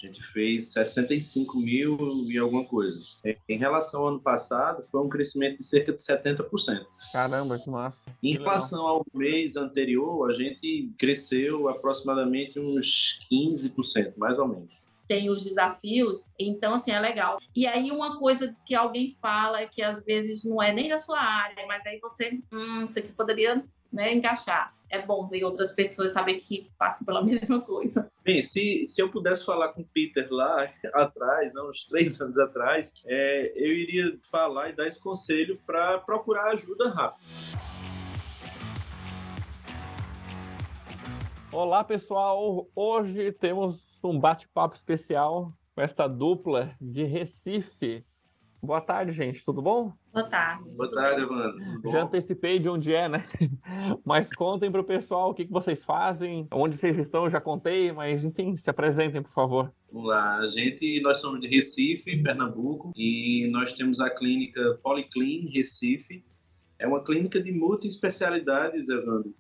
A gente fez 65 mil e alguma coisa. Em relação ao ano passado, foi um crescimento de cerca de 70%. Caramba, que massa. Em Que legal. relação ao mês anterior, a gente cresceu aproximadamente uns 15%, mais ou menos. Tem os desafios, então, assim, é legal. E aí, uma coisa que alguém fala, que às vezes não é nem da sua área, mas aí você, isso aqui poderia, né, encaixar. É bom ver outras pessoas saber que passam pela mesma coisa. Bem, se eu pudesse falar com o Peter lá atrás, uns 3 anos atrás, eu iria falar e dar esse conselho para procurar ajuda rápido. Olá, pessoal! Hoje temos um bate-papo especial com esta dupla de Recife. Boa tarde, gente. Tudo bom? Boa tarde. Boa tarde, Evandro. Tudo bom? Já antecipei de onde é, né? Mas contem para o pessoal o que vocês fazem, onde vocês estão, já contei, mas enfim, se apresentem, por favor. Vamos lá. Nós somos de Recife, Pernambuco, e nós temos a clínica Policlin Recife. É uma clínica de multi-especialidades, Evandro.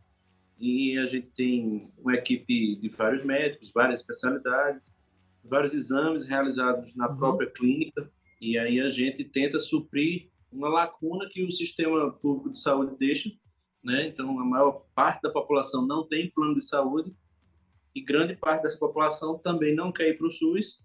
E a gente tem uma equipe de vários médicos, várias especialidades, vários exames realizados na própria clínica, e aí a gente tenta suprir uma lacuna que o sistema público de saúde deixa, né? Então, a maior parte da população não tem plano de saúde, e grande parte dessa população também não quer ir para o SUS,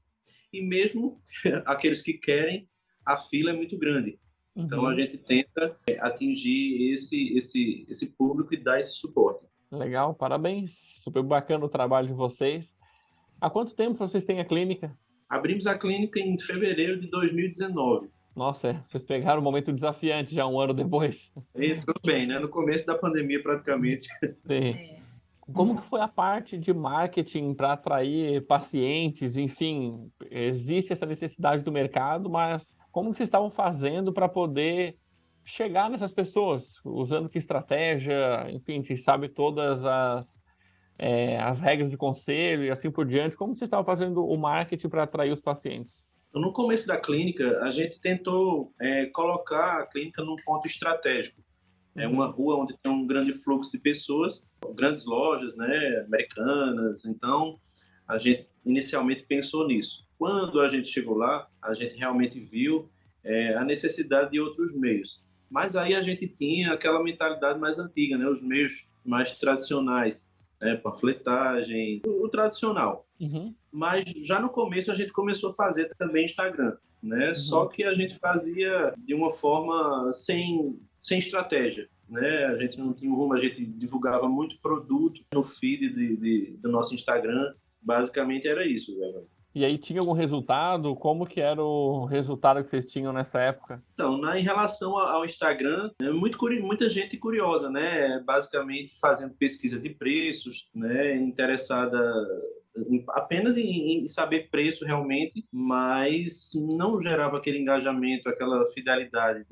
e mesmo aqueles que querem, a fila é muito grande. Então, a gente tenta atingir esse público e dar esse suporte. Legal, parabéns. Super bacana o trabalho de vocês. Há quanto tempo vocês têm a clínica? Abrimos a clínica em fevereiro de 2019. Nossa, vocês pegaram um momento desafiante já um ano depois. Entrou bem, né? No começo da pandemia, praticamente. Sim. Como que foi a parte de marketing para atrair pacientes? Enfim, existe essa necessidade do mercado, mas como que vocês estavam fazendo para poder chegar nessas pessoas? Usando que estratégia? Enfim, a gente sabe todas as regras de conselho e assim por diante. Como vocês estavam fazendo o marketing para atrair os pacientes? Então, no começo da clínica, a gente tentou colocar a clínica num ponto estratégico. É uma rua onde tem um grande fluxo de pessoas, grandes lojas, né, americanas. Então, a gente inicialmente pensou nisso. Quando a gente chegou lá, a gente realmente viu a necessidade de outros meios. Mas aí a gente tinha aquela mentalidade mais antiga, né, os meios mais tradicionais, né, panfletagem, o tradicional. Mas já no começo a gente começou a fazer também Instagram, né? Só que a gente fazia de uma forma sem estratégia, né? A gente não tinha um rumo, a gente divulgava muito produto no feed do nosso Instagram. Basicamente era isso, velho. E aí tinha algum resultado? Como que era o resultado que vocês tinham nessa época? Então, em relação ao Instagram, muita gente curiosa, né? Basicamente fazendo pesquisa de preços, né? Interessada apenas em saber preço realmente, mas não gerava aquele engajamento, aquela fidelidade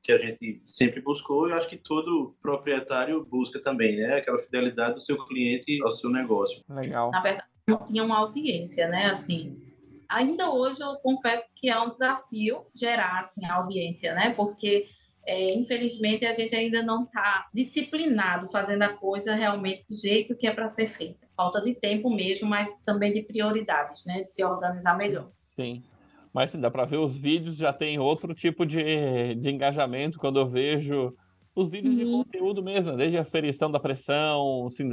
que a gente sempre buscou. Eu acho que todo proprietário busca também, né? Aquela fidelidade do seu cliente ao seu negócio. Legal. Na verdade, não tinha uma audiência, né? Assim, ainda hoje eu confesso que é um desafio gerar assim, a audiência, né? Porque infelizmente a gente ainda não está disciplinado fazendo a coisa realmente do jeito que é para ser feita. Falta de tempo mesmo, mas também de prioridades, né? De se organizar melhor. Sim. Mas dá para ver os vídeos, já tem outro tipo de engajamento quando eu vejo os vídeos de conteúdo mesmo, desde a aferição da pressão, assim,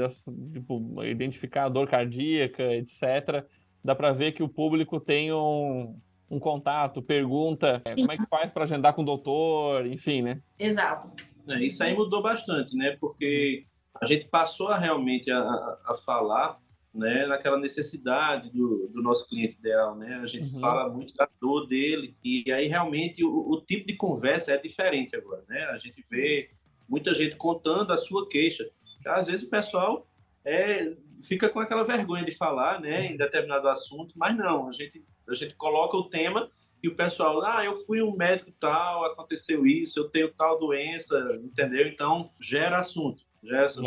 tipo, identificar a dor cardíaca, etc. Dá para ver que o público tem um contato, pergunta como é que faz para agendar com o doutor, enfim, né? Exato. Isso aí mudou bastante, né? Porque a gente passou realmente a falar, né, naquela necessidade do nosso cliente ideal, né? A gente fala muito da dor dele e aí realmente o tipo de conversa é diferente agora, né? A gente vê muita gente contando a sua queixa. Às vezes o pessoal fica com aquela vergonha de falar, né, em determinado assunto, mas não, a gente coloca o tema e o pessoal, eu fui um médico tal, aconteceu isso, eu tenho tal doença, entendeu? Então, gera assunto,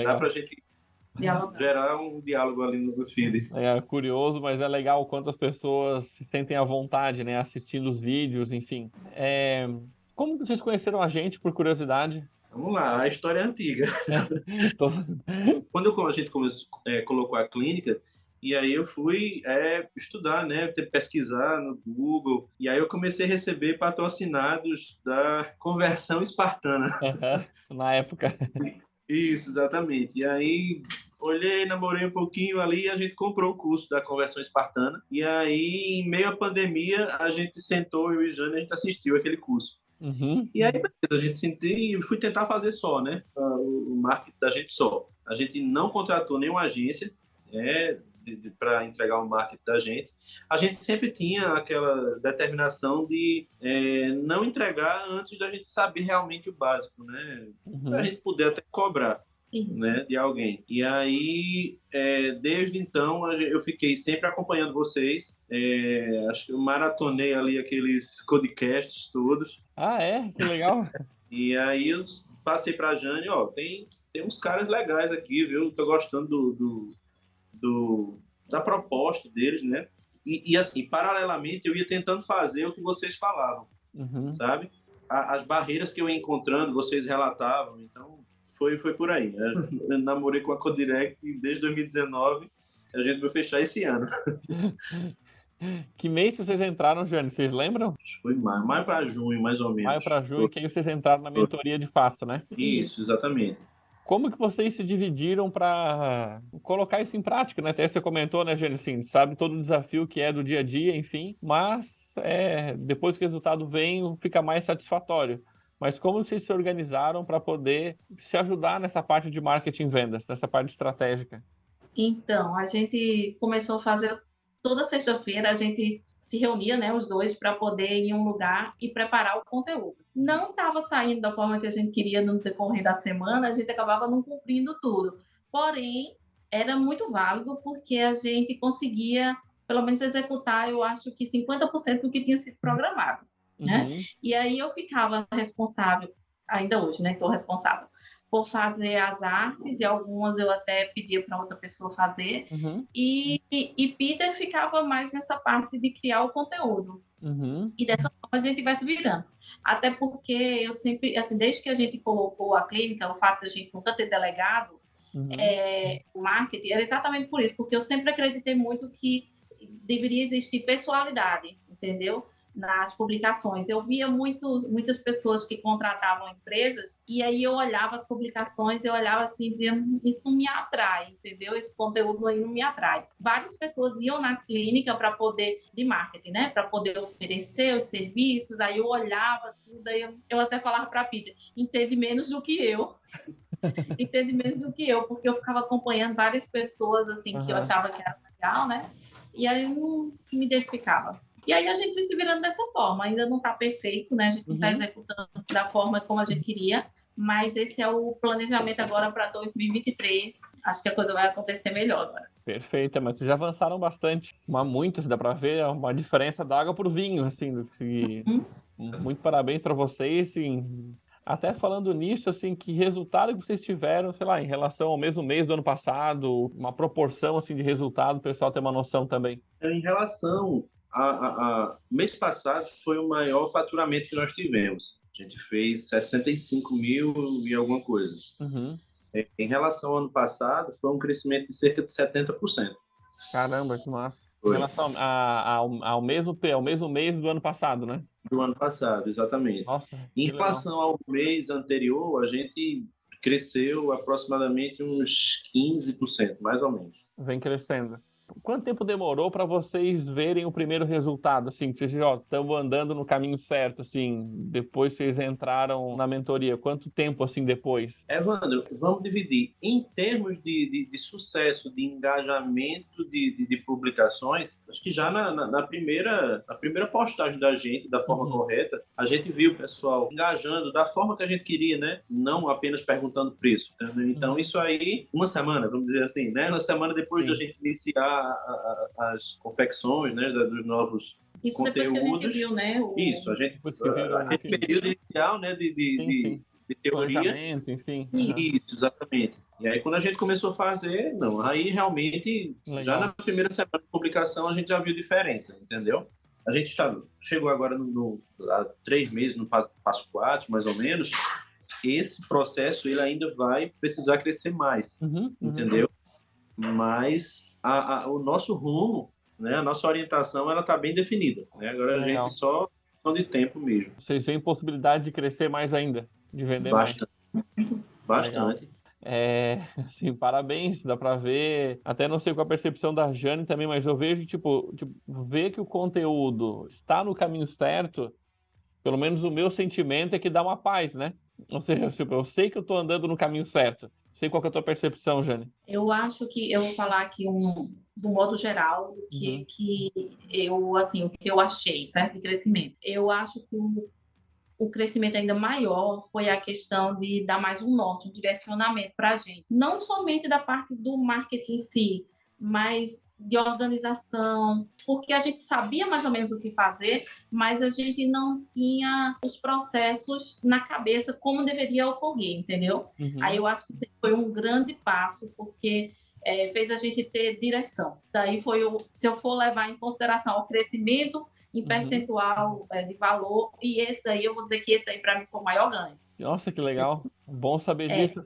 dá pra gente gerar um diálogo ali no feed. É curioso, mas é legal o quanto as pessoas se sentem à vontade, né, assistindo os vídeos, enfim. Como vocês conheceram a gente, por curiosidade? Vamos lá, a história é antiga. Quando a gente colocou a clínica, E aí eu fui estudar, né, pesquisar no Google, e aí eu comecei a receber patrocinados da Conversão Espartana. Na época. Isso, exatamente. E aí olhei, namorei um pouquinho ali e a gente comprou o curso da Conversão Espartana. E aí, em meio à pandemia, a gente sentou, eu e Jane, a gente assistiu aquele curso. Uhum. E aí, beleza, a gente sentou e fui tentar fazer só, né? O marketing da gente só. A gente não contratou nenhuma agência, né, para entregar o marketing da gente. A gente sempre tinha aquela determinação de não entregar antes da gente saber realmente o básico, né? Para a gente poder até cobrar. Né, de alguém. E aí, desde então, eu fiquei sempre acompanhando vocês. Acho que eu maratonei ali aqueles codecasts todos. Ah, é? Que legal. E aí eu passei para a Jane, ó, tem uns caras legais aqui, viu? Tô gostando da proposta deles, né? E assim, paralelamente, eu ia tentando fazer o que vocês falavam, sabe? As barreiras que eu ia encontrando, vocês relatavam, então foi por aí. Eu namorei com a Codirect desde 2019, a gente vai fechar esse ano. Que mês vocês entraram, Jane? Vocês lembram? Foi maio para junho, mais ou menos. Maio para junho, que aí vocês entraram na mentoria de fato, né? Isso, exatamente. Como que vocês se dividiram para colocar isso em prática, né? Até você comentou, né, Jane, assim, sabe todo o desafio que é do dia a dia, enfim, mas depois que o resultado vem, fica mais satisfatório. Mas como vocês se organizaram para poder se ajudar nessa parte de marketing e vendas, nessa parte estratégica? Então, a gente começou a fazer toda sexta-feira, a gente se reunia, né, os dois, para poder ir em um lugar e preparar o conteúdo. Não estava saindo da forma que a gente queria no decorrer da semana, a gente acabava não cumprindo tudo. Porém, era muito válido porque a gente conseguia, pelo menos, executar, eu acho que 50% do que tinha sido programado. Né? E aí eu ficava responsável, ainda hoje, né? Estou responsável por fazer as artes, e algumas eu até pedia para outra pessoa fazer, e Peter ficava mais nessa parte de criar o conteúdo. E dessa forma a gente vai se virando. Até porque eu sempre, assim, desde que a gente colocou a clínica, o fato de a gente nunca ter delegado o marketing, era exatamente por isso, porque eu sempre acreditei muito que deveria existir pessoalidade, entendeu? Nas publicações. Eu via muitas pessoas que contratavam empresas e aí eu olhava as publicações, eu olhava assim, dizia, isso não me atrai, entendeu? Esse conteúdo aí não me atrai. Várias pessoas iam na clínica para poder, de marketing, né? Para poder oferecer os serviços, aí eu olhava tudo, aí eu até falava para a Peter, entende menos do que eu. Entende menos do que eu, porque eu ficava acompanhando várias pessoas assim que eu achava que era legal, né? E aí eu não me identificava. E aí a gente vai se virando dessa forma. Ainda não está perfeito, né? A gente não está executando da forma como a gente queria, mas esse é o planejamento agora para 2023. Acho que a coisa vai acontecer melhor agora. Perfeito, mas vocês já avançaram bastante. Muito, se dá para ver, uma diferença da água para o vinho, assim. Muito parabéns para vocês, assim. Até falando nisso, assim, que resultado que vocês tiveram, sei lá, em relação ao mesmo mês do ano passado, uma proporção, assim, de resultado, o pessoal ter uma noção também. Em relação mês passado foi o maior faturamento que nós tivemos. A gente fez 65 mil e alguma coisa. Em relação ao ano passado, foi um crescimento de cerca de 70%. Caramba, que massa. Em relação ao mesmo mês do ano passado, né? Do ano passado, exatamente. Nossa, em relação ao mês anterior, a gente cresceu aproximadamente uns 15%, mais ou menos. Vem crescendo. Quanto tempo demorou para vocês verem o primeiro resultado? Assim, vocês estão andando no caminho certo, assim, depois vocês entraram na mentoria. Quanto tempo, assim, depois? Evandro, vamos dividir. Em termos de sucesso, de engajamento de publicações, acho que já na primeira postagem da gente, da forma correta, a gente viu o pessoal engajando da forma que a gente queria, né? Não apenas perguntando preço. Entendeu? Então, isso aí, uma semana, vamos dizer assim, né? Uma semana depois da gente iniciar as confecções, né, dos novos isso conteúdos. Depois que a gente viu, né? Isso, a gente aquele período inicial, né, de teoria. Enfim. Isso, exatamente. E aí, quando a gente começou a fazer, não, aí realmente, já na primeira semana de publicação, a gente já viu diferença, entendeu? A gente chegou agora há 3 meses, no passo 4, mais ou menos. Esse processo, ele ainda vai precisar crescer mais, entendeu? Mas o nosso rumo, né, a nossa orientação, ela está bem definida, né? Agora a Legal. gente só questão de tempo mesmo. Vocês veem possibilidade de crescer mais ainda, de vender mais. Bastante. Assim, parabéns, dá para ver, até não sei qual a percepção da Jane também, mas eu vejo, tipo, ver que o conteúdo está no caminho certo, pelo menos o meu sentimento é que dá uma paz, né? Ou seja, tipo, eu sei que eu estou andando no caminho certo. Sei qual que é a tua percepção, Jane. Eu acho que eu vou falar aqui do modo geral do Uhum. que eu assim o que eu achei, certo, de crescimento. Eu acho que o crescimento ainda maior foi a questão de dar mais um norte, um direcionamento para a gente. Não somente da parte do marketing em si, mas de organização, porque a gente sabia mais ou menos o que fazer, mas a gente não tinha os processos na cabeça como deveria ocorrer, entendeu? Uhum. Aí eu acho que isso foi um grande passo, porque fez a gente ter direção. Daí se eu for levar em consideração o crescimento em percentual de valor, e esse daí, eu vou dizer que esse daí para mim foi o maior ganho. Nossa, que legal. Bom saber disso.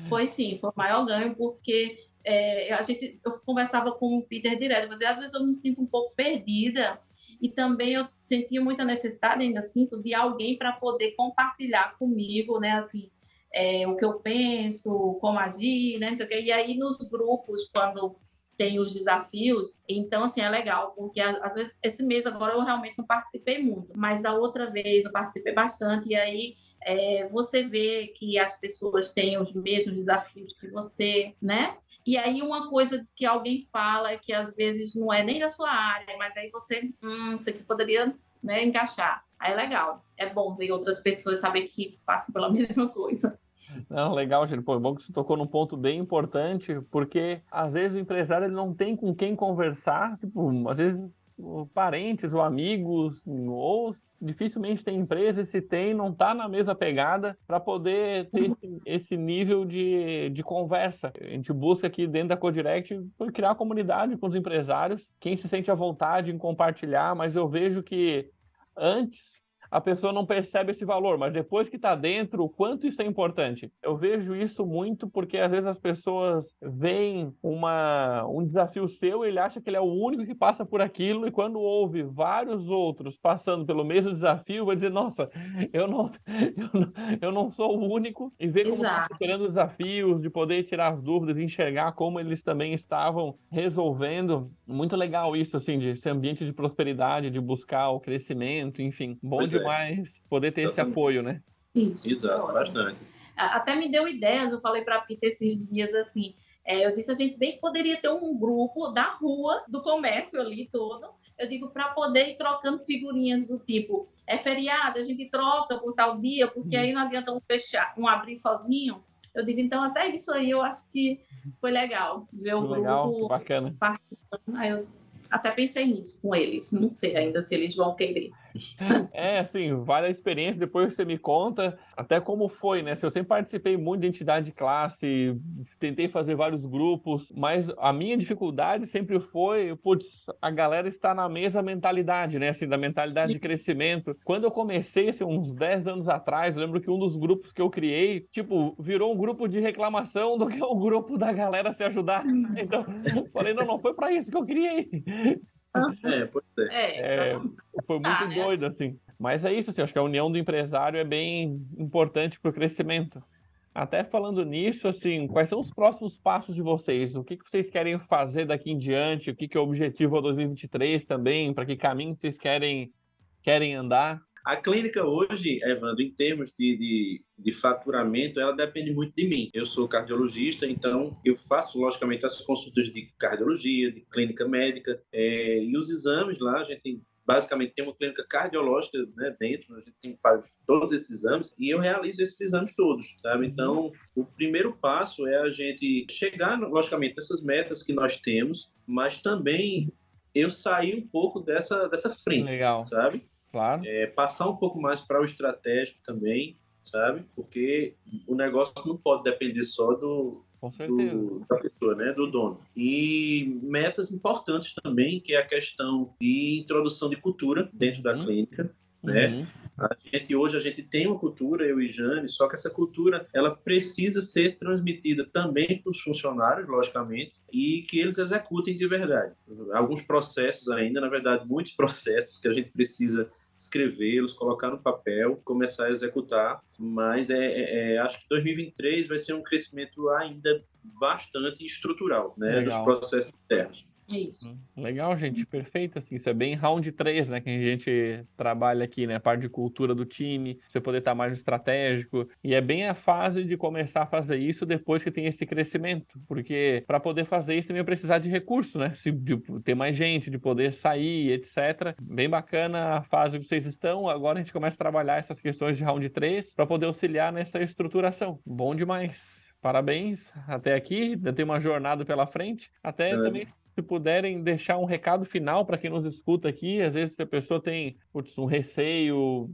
Foi sim, foi o maior ganho, porque eu conversava com o Peter direto, mas às vezes eu me sinto um pouco perdida, e também eu sentia muita necessidade, ainda sinto, de alguém para poder compartilhar comigo, né, assim, o que eu penso, como agir, né, não sei o quê. E aí nos grupos, quando tem os desafios, então assim, é legal, porque às vezes esse mês agora eu realmente não participei muito, mas da outra vez eu participei bastante, e aí você vê que as pessoas têm os mesmos desafios que você, né? E aí uma coisa que alguém fala que às vezes não é nem da sua área, mas aí você, isso aqui poderia, né, encaixar. Aí é legal, é bom ver outras pessoas saber que passam pela mesma coisa. Não, legal, gente. Pô, é bom que você tocou num ponto bem importante, porque às vezes o empresário ele não tem com quem conversar, tipo, às vezes parentes ou amigos, ou dificilmente tem empresa, e se tem, não está na mesma pegada para poder ter esse nível de conversa. A gente busca aqui dentro da Codirect foi criar comunidade com os empresários, quem se sente à vontade em compartilhar, mas eu vejo que antes a pessoa não percebe esse valor, mas depois que está dentro, o quanto isso é importante. Eu vejo isso muito porque às vezes as pessoas veem um desafio seu e ele acha que ele é o único que passa por aquilo, e quando ouve vários outros passando pelo mesmo desafio, vai dizer, nossa, eu não sou o único, e ver como está Exato. superando os desafios, de poder tirar as dúvidas, enxergar como eles também estavam resolvendo. Muito legal isso, assim, de esse ambiente de prosperidade, de buscar o crescimento, enfim. Bom demais poder ter esse apoio, né? Isso. Exato, bastante. Até me deu ideias, eu falei para a Pita esses dias assim, eu disse, a gente bem que poderia ter um grupo da rua, do comércio ali todo, eu digo, para poder ir trocando figurinhas do tipo, é feriado, a gente troca por tal dia, porque aí não adianta um abrir sozinho. Eu digo, então até isso aí eu acho que foi legal, ver o Legal, grupo bacana. participando. Aí eu até pensei nisso com eles, não sei ainda se eles vão querer. Assim, vale a experiência, depois você me conta até como foi, né? Eu sempre participei muito de entidade de classe, tentei fazer vários grupos, mas a minha dificuldade sempre foi, putz, a galera está na mesma mentalidade, né? Assim, da mentalidade de crescimento. Quando eu comecei, assim, uns 10 anos atrás, eu lembro que um dos grupos que eu criei, tipo, virou um grupo de reclamação do que o grupo da galera se ajudar. Então, falei, não foi para isso que eu criei. Pois é. Foi muito doido, assim. Mas é isso, assim, acho que a união do empresário é bem importante para o crescimento. Até falando nisso, assim, quais são os próximos passos de vocês? O que vocês querem fazer daqui em diante? O que é o objetivo a 2023 também? Para que caminho vocês querem andar? A clínica hoje, Evandro, em termos de faturamento, ela depende muito de mim. Eu sou cardiologista, então eu faço, logicamente, as consultas de cardiologia, de clínica médica, e os exames lá, a gente basicamente tem uma clínica cardiológica, né, dentro, a gente faz todos esses exames, e eu realizo esses exames todos, sabe? Então, o primeiro passo é a gente chegar, logicamente, nessas metas que nós temos, mas também eu sair um pouco dessa frente, Legal. sabe? Claro. Passar um pouco mais para o estratégico também, sabe? Porque o negócio não pode depender só da pessoa, né? Do dono. E metas importantes também, que é a questão de introdução de cultura dentro da clínica, né? Hoje a gente tem uma cultura, eu e Jane, só que essa cultura ela precisa ser transmitida também para os funcionários, logicamente, e que eles executem de verdade. Alguns processos ainda, na verdade, muitos processos que a gente precisa escrevê-los, colocar no papel, começar a executar, mas acho que 2023 vai ser um crescimento ainda bastante estrutural, né, dos processos internos. Isso. Legal, gente, perfeito, assim, isso é bem round 3, né, que a gente trabalha aqui, né, a parte de cultura do time, você poder estar mais estratégico, e é bem a fase de começar a fazer isso depois que tem esse crescimento, porque para poder fazer isso também é precisar de recurso, né, de ter mais gente, de poder sair, etc. Bem bacana a fase que vocês estão, agora a gente começa a trabalhar essas questões de round 3 para poder auxiliar nessa estruturação. Bom demais. Parabéns até aqui, ainda tem uma jornada pela frente. Até também, se puderem deixar um recado final para quem nos escuta aqui, às vezes se a pessoa tem um receio,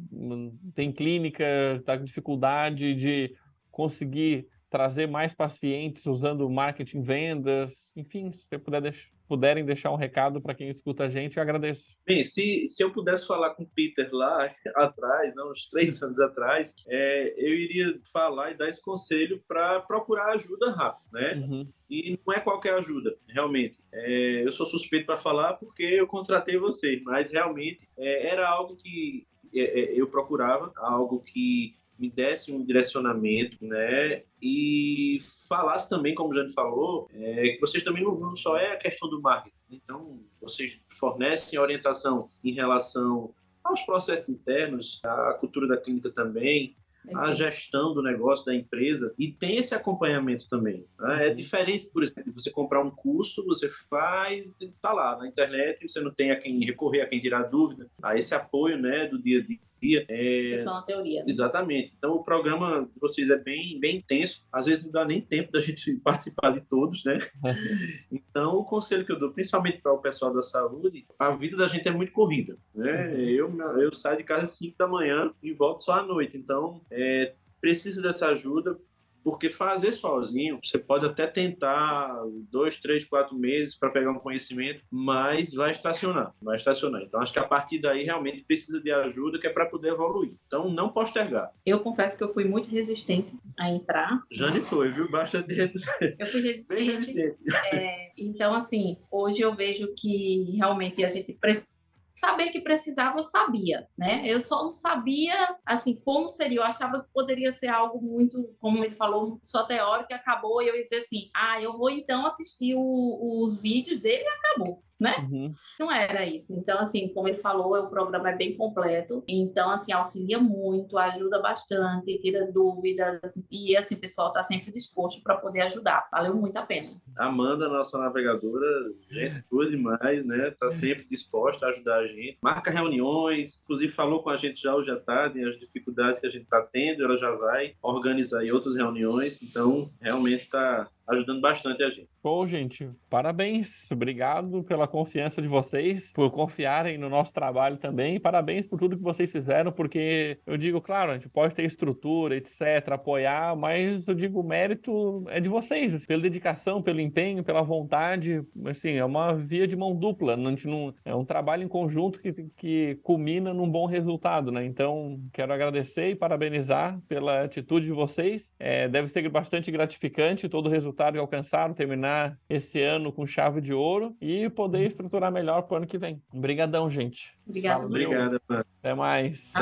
tem clínica, está com dificuldade de conseguir trazer mais pacientes usando marketing, vendas, enfim, se você puderem deixar um recado para quem escuta a gente, eu agradeço. Bem, se eu pudesse falar com o Peter lá atrás, não, uns 3 anos atrás, eu iria falar e dar esse conselho para procurar ajuda rápido, né? Uhum. E não é qualquer ajuda, realmente. Eu sou suspeito para falar porque eu contratei vocês, mas realmente era algo que eu procurava, algo que me desse um direcionamento, né? E falasse também, como o Jane falou, que vocês também não só é a questão do marketing. Então, vocês fornecem orientação em relação aos processos internos, à cultura da clínica também, a gestão do negócio da empresa, e tem esse acompanhamento também. Né? É diferente, por exemplo, de você comprar um curso, você faz e está lá na internet, e você não tem a quem recorrer, a quem tirar dúvida, a esse apoio, né, do dia a dia. É só uma teoria. Né? Exatamente. Então, o programa de vocês é bem intenso. Às vezes não dá nem tempo da gente participar de todos, né? Então, o conselho que eu dou, principalmente para o pessoal da saúde, a vida da gente é muito corrida, né? Eu saio de casa às 5 da manhã e volto só à noite. Então, precisa dessa ajuda, porque fazer sozinho, você pode até tentar 2, 3, 4 meses para pegar um conhecimento, mas vai estacionar. Então, acho que a partir daí realmente precisa de ajuda, que é para poder evoluir. Então, não postergar. Eu confesso que eu fui muito resistente a entrar. Jane foi, viu? Baixa dentro. Eu fui resistente. Então, assim, hoje eu vejo que realmente a gente precisa. Saber que precisava, eu sabia, né? Eu só não sabia, assim, como seria. Eu achava que poderia ser algo muito, como ele falou, só teórico, e acabou. E eu ia dizer assim, eu vou então assistir os vídeos dele e acabou, né? Não era isso. Então, assim, como ele falou, o programa é bem completo. Então, assim, auxilia muito, ajuda bastante, tira dúvidas. E, assim, o pessoal está sempre disposto para poder ajudar. Valeu muito a pena. Amanda, nossa navegadora, gente boa demais, né? Tá sempre disposta a ajudar a gente. Marca reuniões, inclusive falou com a gente já hoje à tarde, as dificuldades que a gente tá tendo, ela já vai organizar aí outras reuniões, então realmente tá ajudando bastante a gente. Bom, gente, parabéns, obrigado pela confiança de vocês, por confiarem no nosso trabalho também, e parabéns por tudo que vocês fizeram, porque eu digo, claro, a gente pode ter estrutura, etc, apoiar, mas eu digo, o mérito é de vocês, pela dedicação, pelo empenho, pela vontade, assim, é uma via de mão dupla, a gente não, é um trabalho em conjunto que culmina num bom resultado, né? Então, quero agradecer e parabenizar pela atitude de vocês, deve ser bastante gratificante todo o resultado que alcançaram, terminar esse ano com chave de ouro e poder estruturar melhor para o ano que vem. Obrigadão, gente. Obrigada. Obrigada, mano. Até mais.